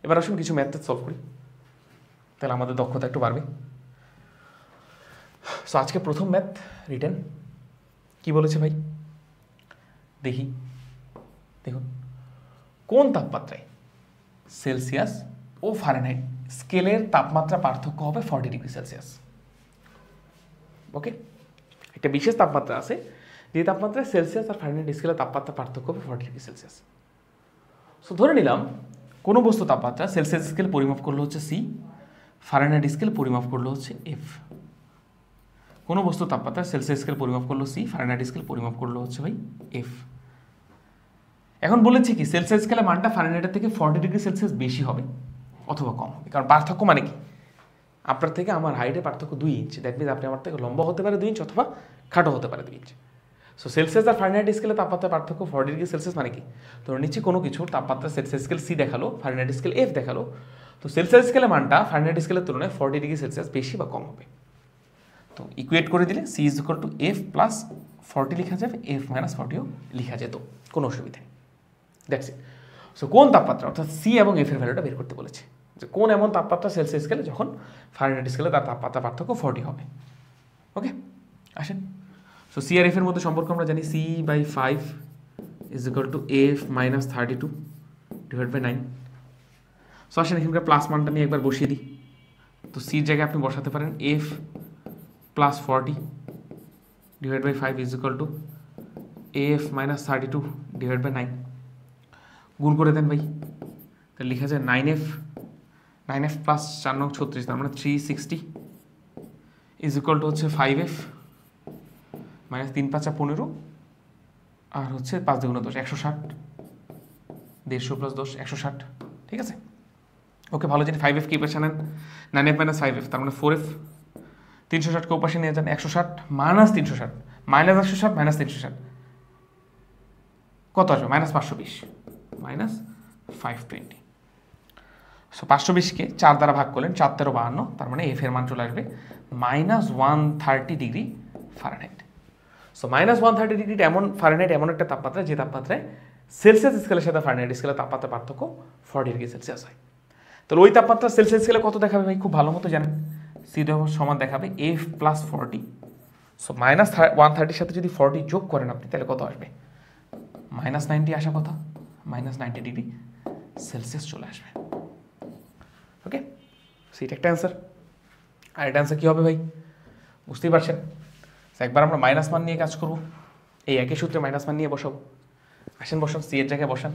এবার আসুন কিছু ম্যাথ সলভ করি, তাহলে আমাদের দক্ষতা একটু বাড়বে। সো আজকে প্রথম ম্যাথ রিটেন কি বলেছে ভাই দেখি, দেখুন কোন তাপমাত্রায় সেলসিয়াস ও ফারেনহাইট স্কেলের তাপমাত্রা পার্থক্য হবে 40 ডিগ্রি সেলসিয়াস। ওকে, একটা বিশেষ তাপমাত্রা আছে যে তাপমাত্রায় সেলসিয়াস আর ফারেনহাইট স্কেলের তাপমাত্রা পার্থক্য হবে 40 ডিগ্রি সেলসিয়াস। সো ধরে নিলাম কোনো বস্তু তাপমাত্রা সেলসিয়াস স্কেল পরিমাপ করলো হচ্ছে সি, ফারেনহাইট স্কেল পরিমাপ করলো হচ্ছে এফ। কোনো বস্তু তাপমাত্রা সেলসিয়াস স্কেল পরিমাপ করলো সি, ফারেনহাইট স্কেল পরিমাপ করলো হচ্ছে ভাই এফ। এখন বলেছে কি সেলসিয়াস স্কেলের মানটা ফারেনহাইটের থেকে 40 ডিগ্রি সেলসিয়াস বেশি হবে অথবা কম হবে, কারণ পার্থক্য মানে কি আপনার থেকে আমার হাইটের পার্থক্য 2 ইঞ্চি, দ্যাট মিনস আপনি আমার থেকে লম্বা হতে পারে 2 ইঞ্চ অথবা খাটো হতে পারে 2 ইঞ্চ। সো সেলসিয়াস আর ফারেনহাইট স্কেলে তাপমাত্রার পার্থক্য 40 ডিগ্রি সেলসিয়াস মানে কি, ধরে নিচ্ছি কোনো কিছুর তাপমাত্রা সেলসিয়াস স্কেল সি দেখালো, ফারেনহাইট স্কেল এফ দেখালো, তো সেলসিয়াস স্কেলের মানটা ফারেনহাইট স্কেলের তুলনায় 40 ডিগ্রি সেলসিয়াস বেশি বা কম হবে। তো ইকুয়েট করে দিলে C is equal to F plus 40 লেখা যাবে, এফ মাইনাস 40ও লেখা যেত, কোনো অসুবিধা নেই। That's it. সো কোন তাপমাত্রা অর্থাৎ সি এবং এফ এর ভ্যালুটা বের করতে বলেছে, যে কোন এমন তাপমাত্রা সেলসিয়াস স্কেলে যখন ফারেনহাইট স্কেলে তার তাপমাত্রা পার্থক্য 40 হবে। ওকে আসেন, সো সি আর এফ এর মধ্যে সম্পর্ক আমরা জানি, C by 5 is equal to F minus 32 divide by 9। So আসেন এখানকার প্লাস মানটা নিয়ে একবার বসিয়ে দিই। তো সির জায়গায় আপনি বসাতে পারেন F plus 40 divide by 5 is equal to F minus 32 divide by 9। গুণ করে দেন ভাই, তাহলে লেখা যায় 9f প্লাস 4 9 36, তার মানে 360 ইজ ইকুয়াল টু হচ্ছে 5f মাইনাস 3 5 15 আর হচ্ছে 5 2 10 160, 150 প্লাস 10 160। ঠিক আছে, ওকে ভালো জানি 5f কি পাশে নেন 9f মাইনাস 5f, তার মানে 4f। 360 কে পাশে নিয়ে যান 160 মাইনাস 360 মাইনাস 160 মাইনাস 360 কত আসবে মাইনাস 520 মাইনাস 520। সো 520কে 4 দ্বারা ভাগ করলেন 4 13 52, তার মানে এফ এর মান চলে আসবে minus 130 degree Fahrenheit. So minus 130 degree এমন ফারেনহাইট এমন একটা তাপমাত্রা যে তাপমাত্রায় সেলসিয়াস স্কেলের সাথে ফারেনহাইট স্কেলের তাপমাত্রা পার্থক্য 40 ডিগ্রি সেলসিয়াস হয়। তাহলে ওই তাপমাত্রা সেলসিয়াস স্কেলে কত দেখাবে ভাই খুব ভালো মতো জানেন, সি সমান দেখাবে এফ প্লাস 40। সো মাইনাস 130 সাথে যদি 40 যোগ করেন আপনি তাহলে কত আসবে মাইনাস 90 আসা কথা, মাইনাস 90 ডিগ্রি সেলসিয়াস চলে আসবে। ওকে, সেইটা একটা অ্যান্সার। আর এটা অ্যান্সার কী হবে ভাই বুঝতেই পারছেন। একবার আমরা মাইনাস মান নিয়ে কাজ করব, এই একই সূত্রে মাইনাস মান নিয়ে বসাবো। আসেন বসান, সি এর জায়গায় বসান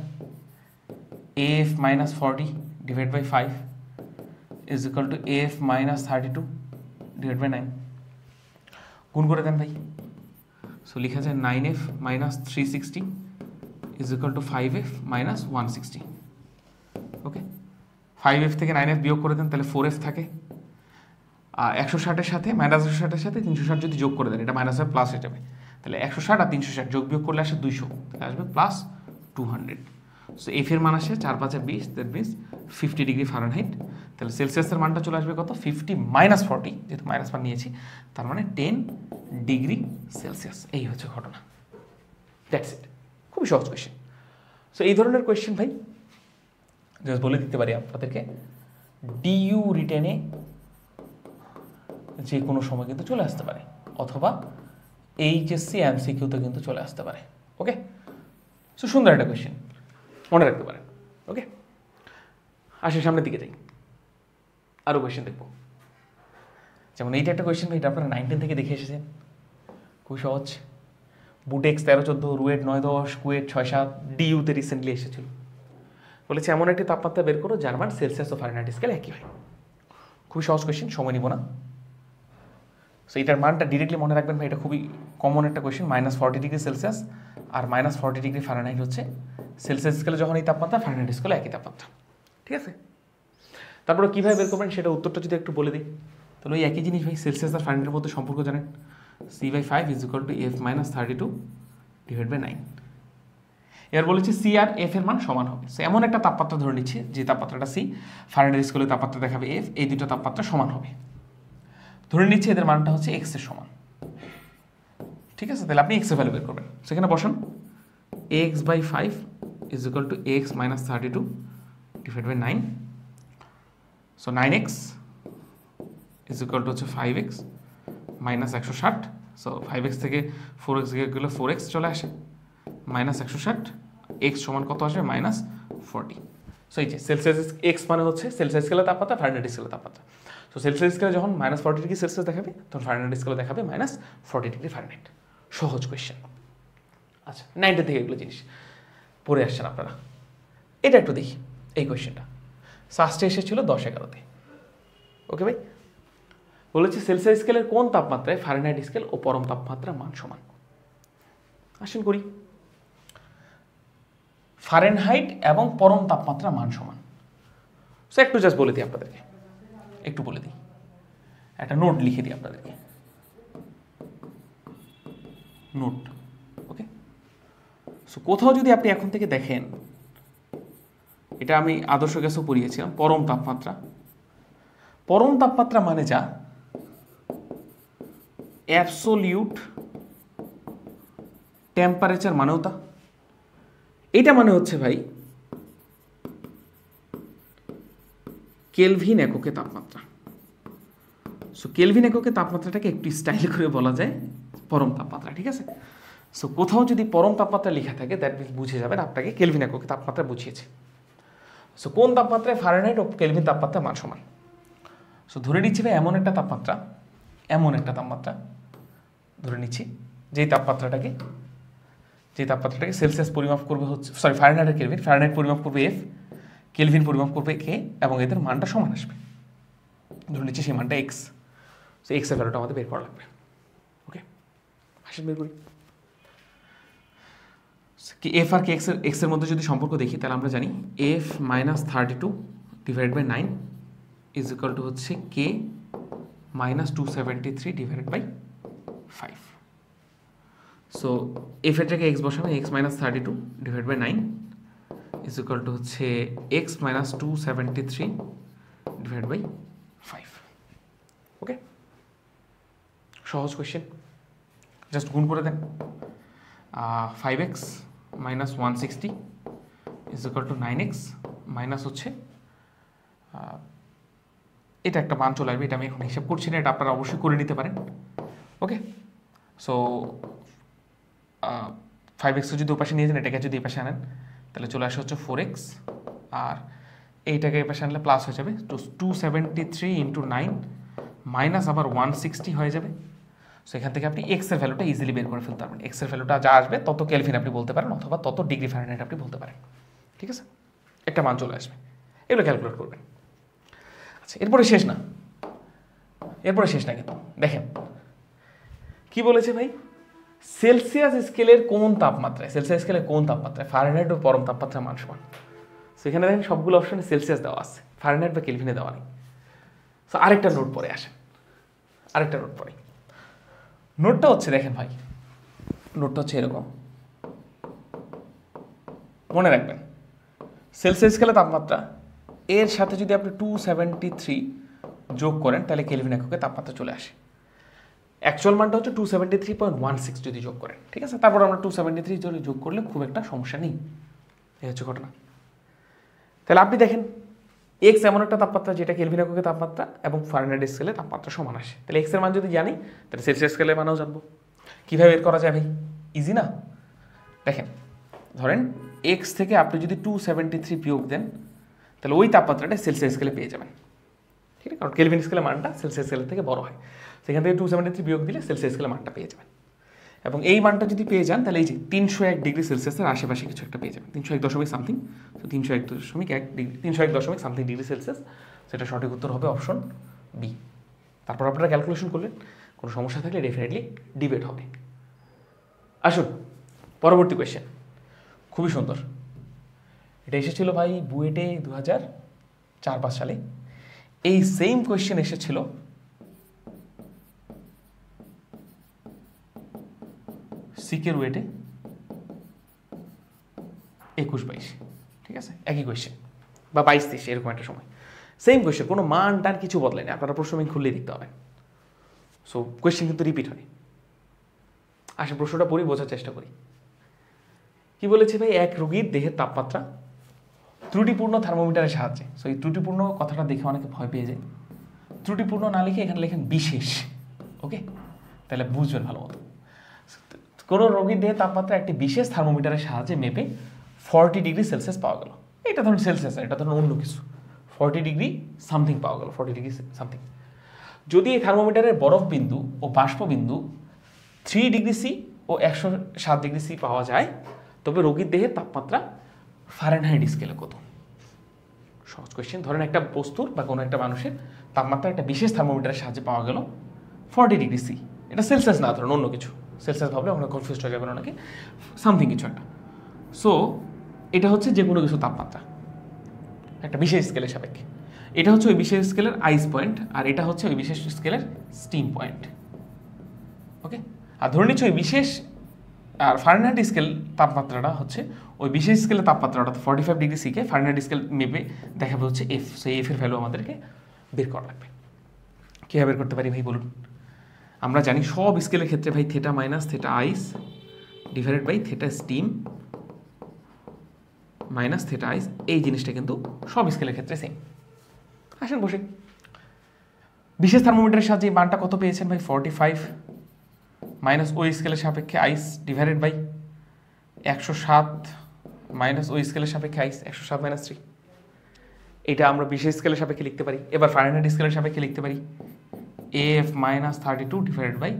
F minus 40 divide by 5 is equal to F minus 32 divide by 9। গুণ করে দেন ভাই, সো লেখা যায় 9f minus 360 is equal to 5f minus 160। Okay, 5f থেকে 9f বিয়োগ করে দেন তাহলে 4f থাকে, আর 160-এর সাথে মাইনাস 160-এর সাথে 360 যদি যোগ করে দেন এটা মাইনাস হবে প্লাস হয়ে যাবে, তাহলে 160 আর 360 যোগ বিয়োগ করলে আসে 200, তাহলে আসবে প্লাস 200। সো এফ এর মান আসে 4 5 20, দ্যাট মিনস 50 ডিগ্রি ফারেনহাইট। তাহলে সেলসিয়াসের মানটা চলে আসবে কত 50 মাইনাস 40, যেহেতু মাইনাস মান নিয়েছি তার মানে 10 ডিগ্রি সেলসিয়াস। এই হচ্ছে ঘটনা, দ্যাটস ইট। খুবই সহজ কোয়েশ্চেন। সো এই ধরনের কোয়েশ্চেন ভাই জাস্ট বলে দিতে পারি আপনাদেরকে, ডিইউ রিটেনে যে কোনো সময় কিন্তু চলে আসতে পারে, অথবা এইচএসসি এমসিকিউতে কিন্তু চলে আসতে পারে। ওকে, সো সুন্দর একটা কোয়েশ্চেন, মনে রাখতে পারেন। ওকে, আসে সামনের দিকে যাই, আরও কোয়েশ্চেন দেখবো। যেমন এইটা একটা কোয়েশ্চেন ভাই, এটা আপনারা 9-10 থেকে দেখে এসেছেন, খুব সহজ। বুটেক্স 13-14, রুয়েট 9-10, কুয়েট 6-7, ডিইউতে রিসেন্টলি এসেছিল। বলেছে এমন একটি তাপমাত্রা বের করো যার মান সেলসিয়াস ও ফারেনহাইট স্কেল একই হয়। খুবই সহজ কোয়েশ্চেন, সময় নিব না। সো এটার মানটা ডিরেক্টলি মনে রাখবেন ভাই, এটা খুবই কমন একটা কোয়েশ্চেন। মাইনাস 40 ডিগ্রি সেলসিয়াস আর মাইনাস 40 ডিগ্রি ফারেনহাইট হচ্ছে সেলসিয়াস স্কেলে যখন এই তাপমাত্রা, ফারেনহাইট স্কেলে একই তাপমাত্রা। ঠিক আছে, তারপরে কীভাবে বের করবেন সেটা উত্তরটা যদি একটু বলে দিই, তাহলে ওই একই জিনিস ভাই, সেলসিয়াস আর ফারেনহাইটের মধ্যে সম্পর্ক জানেন, C/5 is equal to F minus 32 divide by 9। এবার বলেছি সি আর এফ এর মান সমান হবে। সো এমন একটা তাপমাত্রা ধরে নিচ্ছে যে তাপমাত্রাটা সি, ফারেনহাইট স্কেলে তাপমাত্রা দেখাবে এফ, এই দুটো তাপমাত্রা সমান হবে। ধরে নিচ্ছে এদের মানটা হচ্ছে এক্স এর সমান। ঠিক আছে, তাহলে আপনি এক্স এর ভ্যালু বের করবেন। সেখানে বসান x/5 is equal to X minus 32 divide by 9। So 9x is equal to হচ্ছে 5x মাইনাস 160। সো 5x থেকে 4x গেলে 4x চলে আসে, মাইনাস 160, x সমান কত আসবে? মাইনাস 40। সো এই যে সেলসিয়াস এক্স মানে হচ্ছে সেলসিয়াস স্কেলের তাপমাত্রা, ফারেনহাইট স্কেলের তাপমাত্রা। সো সেলসিয়াস স্কেলে যখন মাইনাস 40 ডিগ্রি সেলসিয়াস দেখাবে, তখন ফারেনহাইট স্কেলে দেখাবে মাইনাস 40 ডিগ্রি ফারেনহাইট। সহজ কোয়েশ্চেন। আচ্ছা, 9 থেকে এগুলো জিনিস পড়ে আসছেন আপনারা। এটা একটু দেখি এই কোয়েশ্চেনটা। ফার্স্টে এসেছিল 10-11-তে। ওকে ভাই, বলেছে সেলসিয়াস স্কেলের কোন তাপমাত্রায় ফারেনহাইট স্কেল ও পরম তাপমাত্রা মান সমান? আসেন করি। ফারেনহাইট এবং পরম তাপমাত্রা মান সমান। সো একটু জাস্ট বলে দিই আপনাদেরকে, একটু বলে দিই, একটা নোট লিখে দিই আপনাদেরকে, নোট। ওকে, সো কোথাও যদি আপনি এখন থেকে দেখেন, এটা আমি আদর্শ গ্যাসও পড়িয়েছিলাম, পরম তাপমাত্রা। পরম তাপমাত্রা মানে যা অ্যাবসোলিউট টেম্পারেচার মানেও তা। এটা মানে হচ্ছে ভাই কেলভিন এককে তাপমাত্রা। সো কেলভিন এককে তাপমাত্রাটাকে একটু স্টাইল করে বলা যায় পরম তাপমাত্রা, ঠিক আছে? সো কোথাও যদি পরম তাপমাত্রা লেখা থাকে, দ্যাট মিনস বুঝে যাবেন আপনাকে কেলভিন এককে তাপমাত্রা বুঝিয়েছে। সো কোন তাপমাত্রায় ফারেনহাইট ও কেলভিন তাপমাত্রা মান সমান? সো ধরে নিচ্ছি ভাই এমন একটা তাপমাত্রা ধরে নিচ্ছি, যেই তাপমাত্রাটাকে সেলসিয়াস পরিমাপ করবে হচ্ছে, সরি ফারেনহাইট আর কেলভিন, ফারেনহাইট পরিমাপ করবে এফ, কেলভিন পরিমাপ করবে কে, এবং এদের মানটা সমান আসবে। ধরে নিচ্ছি সেই মানটা এক্স। সো এক্স এর ভ্যালুটা আমাদের বের করা লাগবে। ওকে, আসেন বের করি। কি এফ আর কে এক্স এর মধ্যে যদি সম্পর্ক দেখি, তাহলে আমরা জানি F minus 32 divided by 9 is equal to হচ্ছে K minus 273 divided by 5। So F এর জায়গায় এক্স বসাবে, X minus 32 divide by 9 is equal to হচ্ছে X minus 273 divide by 5। Okay, সহজ কোয়েশ্চেন, জাস্ট গুণ করে দেন। 5x minus 160 is equal to 9x minus হচ্ছে এটা একটা মান চলে আসবে, এটা আমি এখন হিসাব করছি না, এটা আপনারা অবশ্যই করে নিতে পারেন। ওকে, সো 5x যদি ওপাশে নিয়ে যান, এটাকে যদি এই পাশে আনেন, তাহলে চলে আসে হচ্ছে 4x, আর এইটাকে এই পাশে আনলে প্লাস হয়ে যাবে 273 ইন্টু 9 মাইনাস আবার 160 হয়ে যাবে। সো এখান থেকে আপনি এক্স এর ভ্যালুটা ইজিলি বের করে ফেলতে পারবেন। এক্স এর ভ্যালুটা যা আসবে তত কেলভিন আপনি বলতে পারেন, অথবা তত ডিগ্রি ফারেনহাইট আপনি বলতে পারেন, ঠিক আছে? একটা মান চলে আসবে, এগুলো ক্যালকুলেট করবেন। আচ্ছা, এরপরে শেষ না কিন্তু দেখেন কি বলেছে ভাই, সেলসিয়াস স্কেলের কোন তাপমাত্রায় ফারেনহাইট ও পরম তাপমাত্রা মান সমান। সো এখানে দেখেন সবগুলো অপশনে সেলসিয়াস দেওয়া আছে, ফারেনহাইট বা কেলভিনে দেওয়া নেই। সো আরেকটা নোট পরে আসেন, নোটটা হচ্ছে দেখেন ভাই, নোটটা হচ্ছে এরকম, মনে রাখবেন সেলসিয়াস স্কেলের তাপমাত্রা এর সাথে যদি আপনি 273 যোগ করেন, তাহলে কেলভিন এককে তাপমাত্রা চলে আসে। অ্যাকচুয়াল মানটা হচ্ছে 273.16 যদি যোগ করেন, ঠিক আছে? তারপর আমরা 273 যোগ করলে খুব একটা সমস্যা নেই, এই হচ্ছে ঘটনা। তাহলে আপনি দেখেন এক্স এমন একটা তাপমাত্রা যেটা কেলভিন এককে তাপমাত্রা এবং ফারেনহাইট স্কেলে তাপমাত্রা সমান আসে। তাহলে এক্স এর মান যদি জানি, তাহলে সেলসিয়াস স্কেলের মানও জানবো। কীভাবে বের করা যায় ভাই? ইজি না? দেখেন, ধরেন এক্স থেকে আপনি যদি 273 বিয়োগ দেন, তাহলে ওই তাপমাত্রাটা সেলসিয়াস স্কেলে পেয়ে যাবেন, ঠিক আছে? কারণ কেলভিন স্কেলের মানটা সেলসিয়াস স্কেলের থেকে বড় হয়, সেখান থেকে 273 বিয়োগ দিলে সেলসিয়াস স্কেলের মানটা পেয়ে যাবেন। এবং এই মানটা যদি পেয়ে যান, তাহলে এই যে 301 ডিগ্রি সেলসিয়াসের আশেপাশে কিছু একটা পেয়ে যাবেন, 301 সামথিং। তো 301 ডিগ্রি, 301 সামথিং ডিগ্রি সেলসিয়াস, সেটা সঠিক উত্তর হবে অপশন বি। তারপর আপনারা ক্যালকুলেশন করলেন, কোনো সমস্যা থাকলে ডেফিনেটলি ডিবেট হবে। আসুন পরবর্তী কোয়েশ্চেন, খুবই সুন্দর। এটা এসেছিল ভাই বুয়েটে 2004-05 সালে। এই সেম কোয়েশ্চেন এসেছিল সিকের ওয়েটে 21-22, ঠিক আছে? একই কোয়েশ্চেন, বা 22-23 এরকম একটা সময়, সেম কোয়েশ্চেন, কোনো মান টান কিছু বদলায়নি, আপনারা প্রশ্ন ব্যাংক খুললেই দেখতে পাবেন। সো কোয়েশ্চেন কিন্তু রিপিট হয়। আসলে প্রশ্নটা পড়ি, বোঝার চেষ্টা করি। কি বলেছে ভাই, এক রোগীর দেহের তাপমাত্রা ত্রুটিপূর্ণ থার্মোমিটারের সাহায্যে। সো এই ত্রুটিপূর্ণ কথাটা দেখে অনেকে ভয় পেয়ে যায়। ত্রুটিপূর্ণ না লিখে এখানে লেখেন বিশেষ। ওকে, তাহলে বুঝবেন ভালো মতো। কোনো রোগীর দেহে তাপমাত্রা একটি বিশেষ থার্মোমিটারের সাহায্যে মেপে 40 ডিগ্রি সেলসিয়াস পাওয়া গেল। এটা ধরুন সেলসিয়াস, এটা ধরুন অন্য কিছু, 40 ডিগ্রি সামথিং পাওয়া গেল, 40 ডিগ্রি সামথিং। যদি এই থার্মোমিটারের বরফ বিন্দু ও বাষ্প বিন্দু 3 ডিগ্রি সি ও 107 ডিগ্রি সি পাওয়া যায়, তবে রোগীর দেহের তাপমাত্রা ফারেনহাইট স্কেলে কত? সহজ কোয়েশ্চেন। ধরেন একটা বস্তুর বা কোনো একটা মানুষের তাপমাত্রা একটা বিশেষ থার্মোমিটারের সাহায্যে পাওয়া গেল 40 ডিগ্রি সি। এটা সেলসিয়াস না, ধরুন অন্য কিছু, সেলসিয়াস ভাবলে ওখানে কনফিউজ হয়ে যাবেন অনেকে, সামথিং কিছু একটা। সো এটা হচ্ছে যে কোনো কিছু তাপমাত্রা একটা বিশেষ স্কেলের সাপেক্ষে। এটা হচ্ছে ওই বিশেষ স্কেলের আইস পয়েন্ট, আর এটা হচ্ছে ওই বিশেষ স্কেলের স্টিম পয়েন্ট। ওকে, আর ধরে নিচ্ছি ওই বিশেষ আর ফারেনহাইট স্কেল তাপমাত্রাটা হচ্ছে ওই বিশেষ স্কেলের তাপমাত্রা, অর্থাৎ 45 ডিগ্রি সিকে ফারেনহাইট স্কেল মেপে দেখাবে হচ্ছে এফ। সেই এফের ভ্যালু আমাদেরকে বের করা লাগবে। কীভাবে বের করতে পারি ভাই বলুন? আমরা জানি সব স্কেলের ক্ষেত্রে ভাই theta minus theta ice divided by theta steam minus theta ice, এই জিনিসটা কিন্তু সব স্কেলের ক্ষেত্রে সেম। আসেন বসে, বিশেষ থার্মোমিটারের সাহায্যে এই মানটা কত পেয়েছেন ভাই? 45 মাইনাস ওই স্কেলের সাপেক্ষে আইস ডিভাইডেড বাই 107 মাইনাস ওই স্কেলের সাপেক্ষে আইস 107 মাইনাস 3। এটা আমরা বিশেষ স্কেলের সাপেক্ষে লিখতে পারি। এবার ফারেনহাইট স্কেলের সাপেক্ষে লিখতে পারি F minus 32 divided by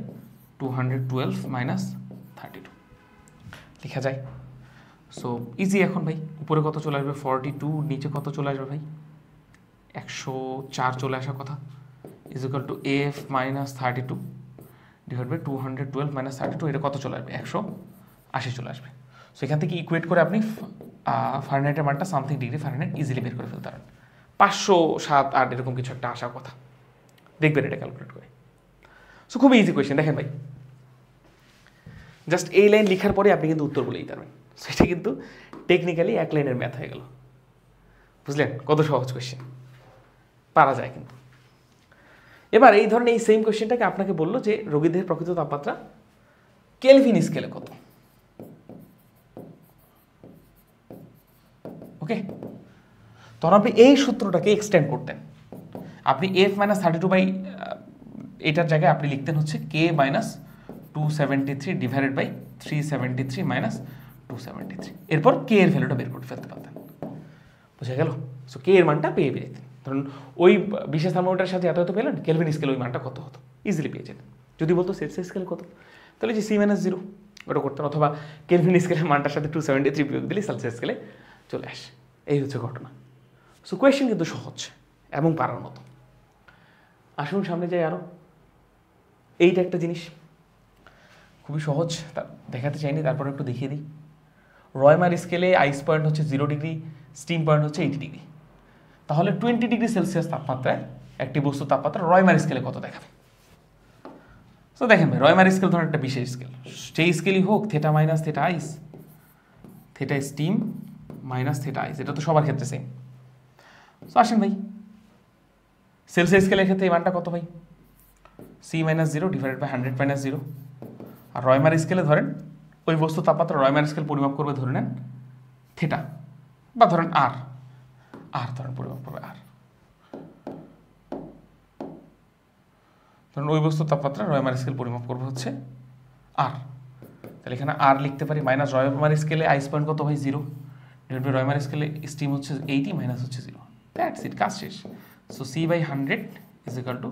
212 minus 32 লেখা যায়। সো ইজি এখন ভাই, উপরে কত চলে আসবে 42, নিচে কত চলে আসবে ভাই 104 চলে আসার কথা, is equal to F minus 32 divide by 212 minus 32, এটা কত চলে আসবে 180 চলে আসবে। সো এখান থেকে ইকুয়েট করে আপনি ফারেনহাইটের মানটা সামথিং ডিগ্রি ফারেনহাইট ইজিলি বের করে ফেলতে পারেন। 507, 8 এরকম কিছু একটা আসার কথা, দেখবেন এটা ক্যালকুলেট করে। সো খুবই ইজি কোয়েশ্চেন। দেখেন ভাই, জাস্ট এই লাইন লেখার পরে আপনি কিন্তু উত্তর বলে দিতে পারবেন। সেটা কিন্তু টেকনিক্যালি এক লাইনের ম্যাথ হয়ে গেল। বুঝলেন কত সহজ কোয়েশ্চেন, পারা যায় কিন্তু। এবার এই ধরনের এই সেম কোয়েশ্চেনটাকে আপনাকে বললো যে রোগীদের প্রকৃত তাপমাত্রা কেলভিন স্কেলে কত। ওকে, তখন আপনি এই সূত্রটাকে এক্সটেন্ড করতেন। আপনি এফ মাইনাস 32 বাই এটার জায়গায় আপনি লিখতেন হচ্ছে K minus 273 divided by 373 minus 273। এরপর কে এর ভ্যালুটা বের করে ফেলতে পারতেন। বুঝা গেল? সো কে এর মানটা পেয়ে যেতেন। ধরুন ওই বিশেষ থার্মোমিটারের সাথে এত পেলেন, কেলভিন স্কেল ওই মানটা কত হতো ইজিলি পেয়ে যেতেন। যদি বলতো সেলসিয়াস স্কেল কত, তাহলে যে C-0 ওটা করতেন, অথবা কেলভিন স্কেলের মানটার সাথে 273 বিয়োগ দিলে সেলসিয়াস স্কেলে চলে আসে। এই হচ্ছে ঘটনা। সো কোয়েশ্চেন কিন্তু সহজ এবং পারার মতো। আসুন সামনে যাই আরও। এইটা একটা জিনিস খুবই সহজ, তা দেখাতে চাইনি, তারপর একটু দেখিয়ে দিই। রয়মার স্কেলে আইস পয়েন্ট হচ্ছে 0 ডিগ্রি, স্টিম পয়েন্ট হচ্ছে 80 ডিগ্রি। তাহলে 20 ডিগ্রি সেলসিয়াস তাপমাত্রায় একটি বস্তুর তাপমাত্রা রয়মার স্কেলে কত দেখাবে? তো দেখেন ভাই, রয়মার স্কেল ধরেন একটা বিশেষ স্কেল, সেই স্কেলই হোক থেটা মাইনাস থেটা আইস, থেটা স্টিম মাইনাস থেটা আইস, এটা তো সবার ক্ষেত্রে সেম। তো আসেন ভাই, সেলসিয়াস স্কেলের ক্ষেত্রে এই মানটা কত ভাই? C-0 divided by 100 minus 0। আর রয়মার স্কেলে ধরেন ওই বস্তুর তাপমাত্রা রয়মার স্কেল পরিমাপ করবে, ধরে নেন থেটা, বা ধরেন আর ধরেন পরিমাপ করবে আর, ধরুন ওই বস্তুর তাপমাত্রা রয়মার স্কেল পরিমাপ করবে হচ্ছে আর। তাহলে এখানে আর লিখতে পারি মাইনাস রয়মার স্কেলে আইস পয়েন্ট কত ভাই 0 ডিভাইড বাই রয়মার স্কেলে স্টিম হচ্ছে 80 মাইনাস হচ্ছে 0। দ্যাটস ইট, কাজ শেষ। So C/100 is equal two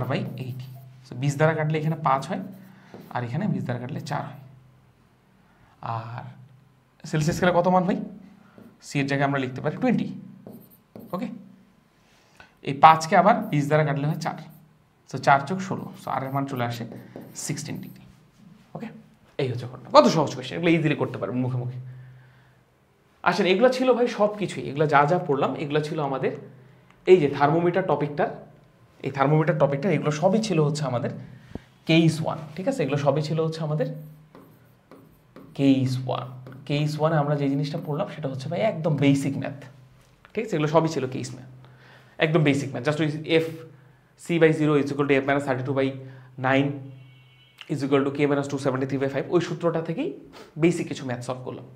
R/80। So 20 দ্বারা কাটলে এখানে 5 হয়, আর এখানে 20 দ্বারা কাটলে 4 হয়। আর সেলসিয়াস স্কেলে কত মান ভাই? সি এর জায়গায় আমরা লিখতে পারি 20। ওকে, এই 5কে আবার 20 দ্বারা কাটলে হয় 4। সো 4 + 16, সো আর এর মান চলে আসে 16 ডিগ্রি। ওকে, এই হচ্ছে ঘটনা। কত সহজ কোয়েশ্চেন, এগুলো ইজিলি করতে পারবেন মুখে মুখে। আসেন, এগুলো ছিল ভাই সব কিছুই, এগুলো যা যা পড়লাম এগুলো ছিল আমাদের এই যে থার্মোমিটার টপিকটা, এই থার্মোমিটার টপিকটা, এগুলো সবই ছিল হচ্ছে আমাদের কেস 1। ঠিক আছে, এগুলো সবই ছিল হচ্ছে আমাদের কেস 1। কেস 1-এ আমরা যে জিনিসটা পড়লাম সেটা হচ্ছে ভাই একদম বেসিক ম্যাথ। ঠিক আছে, এগুলো সবই ছিল কেস ম্যাথ, একদম বেসিক ম্যাথ। জাস্ট ওই F C/0 is equal two F - 32/9 is equal two K - 273/5, ওই সূত্রটা থেকেই বেসিক কিছু ম্যাথ সলভ করলাম।